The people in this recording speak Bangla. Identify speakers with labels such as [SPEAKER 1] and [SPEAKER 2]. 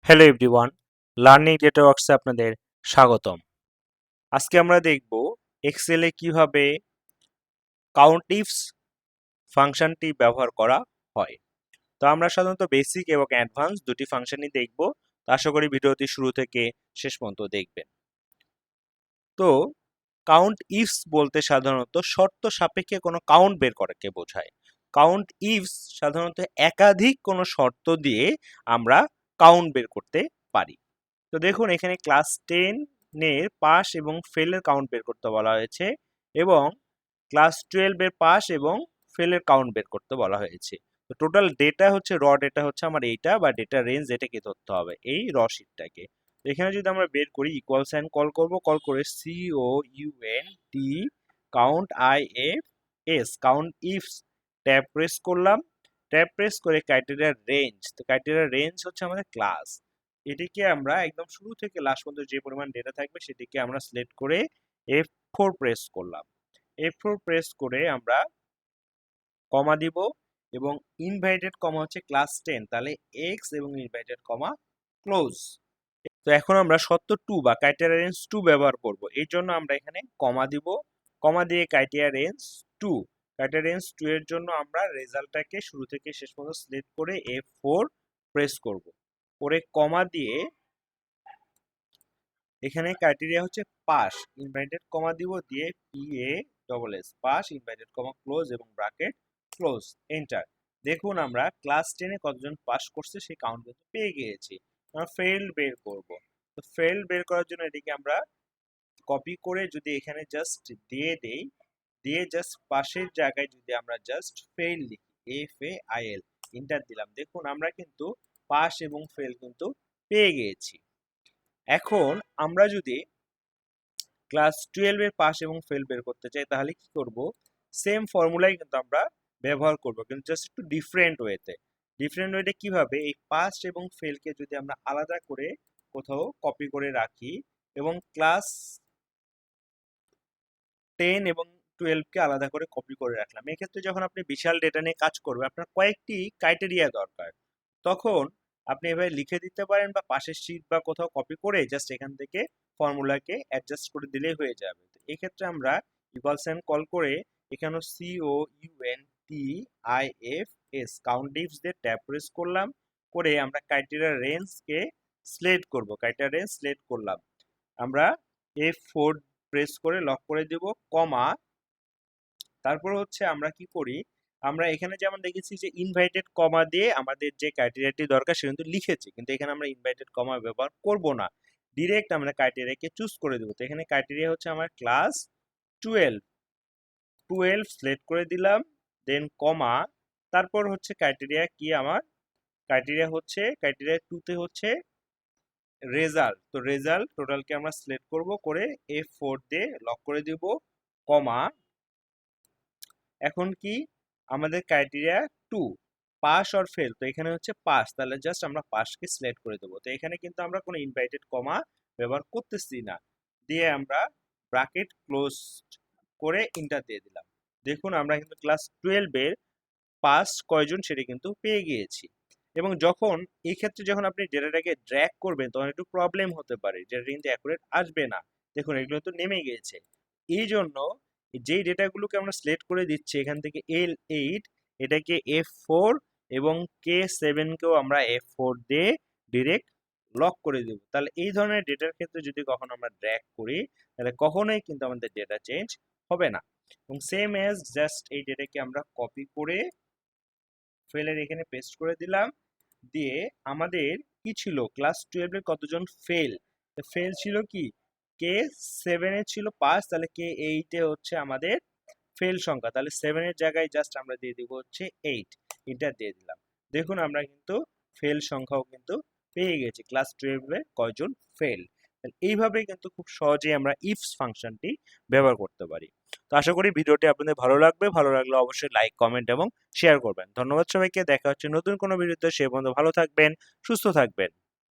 [SPEAKER 1] হ্যালো এভরিওয়ান, লার্নিং ডেটাওয়ার্কসে আপনাদের স্বাগতম। আজকে আমরা দেখব এক্সেলে কিভাবে কাউন্ট ইফস ফাংশনটি ব্যবহার করা হয়। তো আমরা সাধারণত বেসিক এবং অ্যাডভান্স দুটি ফাংশনই দেখব। তো আশা করি ভিডিওটি শুরু থেকে শেষ পর্যন্ত দেখবেন। তো কাউন্ট ইফস বলতে সাধারণত শর্ত সাপেক্ষে কোনো কাউন্ট বের করাকে বোঝায়। কাউন্ট ইফস সাধারণত একাধিক কোনো শর্ত দিয়ে আমরা কাউন্ট বের করতে পারি। তো দেখুন এখানে ক্লাস 10 এর পাস এবং ফেলের কাউন্ট বের করতে বলা হয়েছে এবং ক্লাস 12 এর পাস এবং ফেলের কাউন্ট বের করতে বলা হয়েছে। তো টোটাল ডেটা হচ্ছে ডেটা হচ্ছে আমার এইটা বা ডেটা রেঞ্জ এটাকে ধরতে হবে এই শিটটাকে। তো এখানে যদি আমরা বের করি ইকুয়াল সাইন কল করব, কল করে COUNT count IFS count ifs tab press করলাম, ট্যাব প্রেস করে ক্রাইটেরিয়া রেঞ্জ, তো ক্রাইটেরিয়া রেঞ্জ হচ্ছে আমাদের ক্লাস, এটিকে আমরা একদম শুরু থেকে লাস্ট পর্যন্ত যে পরিমাণ ডেটা থাকবে সেটিকে আমরা সিলেক্ট করে F4 প্রেস করলাম। F4 প্রেস করে আমরা কমা দিব এবং ইনভাইটেড কমা হচ্ছে ক্লাস 10, তাহলে x এবং ইনভাইটেড কমা ক্লোজ। তো এখন আমরা শর্ত 2 বা ক্রাইটেরিয়া রেঞ্জ 2 ব্যবহার করব। এই জন্য আমরা এখানে কমা দিব, কমা দিয়ে ক্রাইটেরিয়া রেঞ্জ 2, ক্রাইটেরিয়া রেঞ্জ 2 এর জন্য আমরা রেজাল্টটাকে শুরু থেকে শেষ পর্যন্ত সিলেক্ট করে F4 প্রেস করব, করে কমা দিয়ে এখানে ক্রাইটেরিয়া হচ্ছে পাস, ইনভাইটেড কমা দিব, দিয়ে PASS pass, invited comma close এবং ব্র্যাকেট ক্লোজ, এন্টার। দেখুন আমরা ক্লাস 10 এ কতজন পাস করছে সেই কাউন্ট কিন্তু পেয়ে গিয়েছি। আমরা ফেইল বের করব। তো ফেইল বের করার জন্য এটিকে আমরা কপি করে যদি এখানে জাস্ট দিয়ে দেই, দিয়ে জাস্ট পাশের জায়গায় যদি আমরা জাস্ট ফেইল লিখি FAIL, এন্টার দিলাম, দেখুন আমরা কিন্তু পাস এবং ফেল কিন্তু পেয়ে গিয়েছি। এখন আমরা যদি ক্লাস 12 এর পাস এবং ফেল বের করতে চাই তাহলে কি করব, সেম ফর্মুলাই কিন্তু আমরা ব্যবহার করব, কিন্তু জাস্ট একটু ডিফারেন্ট ওয়েতে। ডিফারেন্ট ওয়েতে কিভাবে, এই পাস এবং ফেলকে যদি আমরা আলাদা করে কোথাও কপি করে রাখি এবং ক্লাস 10 এবং 12 কে আলাদা করে কপি করে রাখলাম, এক্ষেত্রে যখন আপনি বিশাল ডেটা নিয়ে কাজ করবেন আপনার কয়েকটি ক্রাইটেরিয়া দরকার, তখন আপনি এভাবে লিখে দিতে পারেন বা পাশের শিট বা কোথাও কপি করে জাস্ট এখান থেকে ফর্মুলাকে অ্যাডজাস্ট করে দিলেই হয়ে যাবে। তো এক্ষেত্রে আমরা ইকুয়াল সাইন কল করে এখানে COUNTIFS কাউন্ট ইফস দিয়ে ট্যাব প্রেস করলাম, করে আমরা ক্রাইটেরিয়া রেঞ্জকে সিলেক্ট করব, ক্রাইটেরিয়া রেঞ্জ সিলেক্ট করলাম, আমরা F4 প্রেস করে লক করে দেব, কমা, তারপর হচ্ছে আমরা কি করি, আমরা এখানে যেমন দেখেছি যে ইনভাইটেড কমা দিয়ে আমাদের যে ক্রাইটেরিয়াটি দরকার সে কিন্তু লিখেছে, কিন্তু এখানে আমরা ইনভাইটেড কমা ব্যবহার করব না, ডিরেক্ট আমরা ক্রাইটেরিয়াকে চুজ করে দেবো। তো এখানে ক্রাইটেরিয়া হচ্ছে আমার ক্লাস 12 সিলেক্ট করে দিলাম, দেন কমা, তারপর হচ্ছে ক্রাইটেরিয়া কি, আমার ক্রাইটেরিয়া হচ্ছে ক্রাইটেরিয়া 2 তে হচ্ছে রেজাল্ট, তো রেজাল্ট টোটালকে আমরা সিলেক্ট করব, করে F4 দিয়ে লক করে দিব, কমা, এখন কি আমাদের ক্রাইটেরিয়া 2 পাস অর ফেল, তো এখানে হচ্ছে পাস, তাহলে জাস্ট আমরা পাসকে সিলেক্ট করে দেবো। তো এখানে কিন্তু আমরা কোনো ইনভাইটেড কমা ব্যবহার করতেছি না, দিয়ে আমরা ব্র্যাকেট ক্লোজ করে ইন্টার দিয়ে দিলাম। দেখুন আমরা কিন্তু ক্লাস 12 এর পাস কয়জন সেটা কিন্তু পেয়ে গিয়েছি। এবং যখন এই ক্ষেত্রে যখন আপনি ডেটাটাকে ড্র্যাগ করবেন তখন একটু প্রবলেম হতে পারে, যেটা কিন্তু অ্যাকুরেট আসবে না। দেখুন এগুলো তো নেমে গিয়েছে, এই জন্য যেই ডেটাগুলোকে আমরা সিলেক্ট করে দিচ্ছি এখান থেকে L8 এটাকে F4 এবং K7 কেও আমরা F4 দিয়ে ডিরেক্ট লক করে দেব। তাহলে এই ধরনের ডেটার ক্ষেত্রে যদি কখনো আমরা ড্র্যাগ করি তাহলে কখনোই কিন্তু আমাদের ডেটা চেঞ্জ হবে না। এবং সেম এজ জাস্ট এই ডেটাকে আমরা কপি করে ফেলের এখানে পেস্ট করে দিলাম, দিয়ে আমাদের কি ছিল ক্লাস 12 এর কতজন ফেল, ফেল ছিল কি K7 এ ছিল পাস, তাহলে K8 এ হচ্ছে আমাদের ফেল সংখ্যা, তাহলে 7 এর জায়গায় জাস্ট আমরা দিয়ে দিব হচ্ছে 8, এন্টার দিয়ে দিলাম। দেখুন আমরা কিন্তু ফেল সংখ্যাও কিন্তু পেয়ে গেছি, ক্লাস 12 এ কয়জন ফেল। এইভাবে কিন্তু খুব সহজেই আমরা ইফস ফাংশনটি ব্যবহার করতে পারি। তো আশা করি ভিডিওটি আপনাদের ভালো লাগবে, ভালো লাগলে অবশ্যই লাইক, কমেন্ট এবং শেয়ার করবেন। ধন্যবাদ সবাইকে, দেখা হচ্ছে নতুন কোনো ভিডিওতে, সে পর্যন্ত ভালো থাকবেন, সুস্থ থাকবেন।